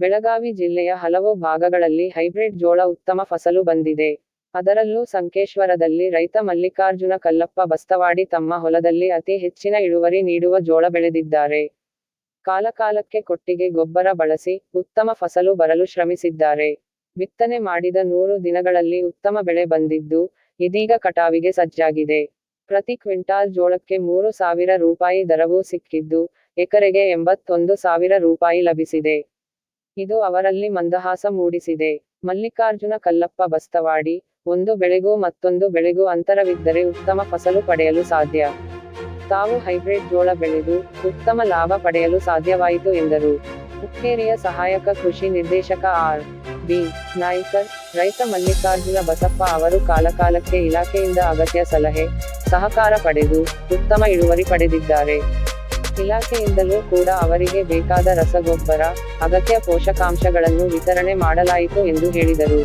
ಬೆಳಗಾವಿ ಜಿಲ್ಲೆಯ ಹಲವು ಭಾಗಗಳಲ್ಲಿ ಹೈಬ್ರಿಡ್ ಜೋಳ ಉತ್ತಮ ಫಸಲು ಬಂದಿದೆ. ಅದರಲ್ಲೂ ಸಂಕೇಶ್ವರದಲ್ಲಿ ರೈತ ಮಲ್ಲಿಕಾರ್ಜುನ ಕಲ್ಲಪ್ಪ ಬಸ್ತವಾಡಿ ತಮ್ಮ ಹೊಲದಲ್ಲಿ ಅತಿ ಹೆಚ್ಚಿನ ಇಳುವರಿ ನೀಡುವ ಜೋಳ ಬೆಳೆದಿದ್ದಾರೆ. ಕಾಲಕಾಲಕ್ಕೆ ಕೊಟ್ಟಿಗೆ ಗೊಬ್ಬರ ಬಳಸಿ ಉತ್ತಮ ಫಸಲು ಬರಲು ಶ್ರಮಿಸಿದ್ದಾರೆ. ಬಿತ್ತನೆ ಮಾಡಿದ 100 ದಿನಗಳಲ್ಲಿ ಉತ್ತಮ ಬೆಳೆ ಬಂದಿದ್ದು, ಇದೀಗ ಕಟಾವಿಗೆ ಸಜ್ಜಾಗಿದೆ. ಪ್ರತಿ ಕ್ವಿಂಟಾಲ್ ಜೋಳಕ್ಕೆ 3,000 ರೂಪಾಯಿ ದರವೂ ಸಿಕ್ಕಿದ್ದು, ಎಕರೆಗೆ 81,000 ರೂಪಾಯಿ ಲಭಿಸಿದೆ. ಇದು ಅವರಲ್ಲಿ ಮಂದಹಾಸ ಮೂಡಿಸಿದೆ. ಮಲ್ಲಿಕಾರ್ಜುನ ಕಲ್ಲಪ್ಪ ಬಸ್ತವಾಡಿ, ಒಂದು ಬೆಳೆಗೂ ಮತ್ತೊಂದು ಬೆಳೆಗೂ ಅಂತರವಿದ್ದರೆ ಉತ್ತಮ ಫಸಲು ಪಡೆಯಲು ಸಾಧ್ಯ. ತಾವು ಹೈಬ್ರಿಡ್ ಜೋಳ ಬೆಳೆದು ಉತ್ತಮ ಲಾಭ ಪಡೆಯಲು ಸಾಧ್ಯವಾಯಿತು ಎಂದರು. ಹುಕ್ಕೇರಿಯ ಸಹಾಯಕ ಕೃಷಿ ನಿರ್ದೇಶಕ ಆರ್. ಬಿ. ನಾಯ್ಕರ್, ರೈತ ಮಲ್ಲಿಕಾರ್ಜುನ ಬಸಪ್ಪ ಅವರು ಕಾಲಕಾಲಕ್ಕೆ ಇಲಾಖೆಯಿಂದ ಅಗತ್ಯ ಸಲಹೆ, ಸಹಕಾರ ಪಡೆದು ಉತ್ತಮ ಇಳುವರಿ ಪಡೆದಿದ್ದಾರೆ. ಇಲಾಖೆಯಿಂದಲೂ ಕೂಡ ಅವರಿಗೆ ಬೇಕಾದ ರಸಗೊಬ್ಬರ, ಅಗತ್ಯ ಪೋಷಕಾಂಶಗಳನ್ನು ವಿತರಣೆ ಮಾಡಲಾಯಿತು ಎಂದು ಹೇಳಿದರು.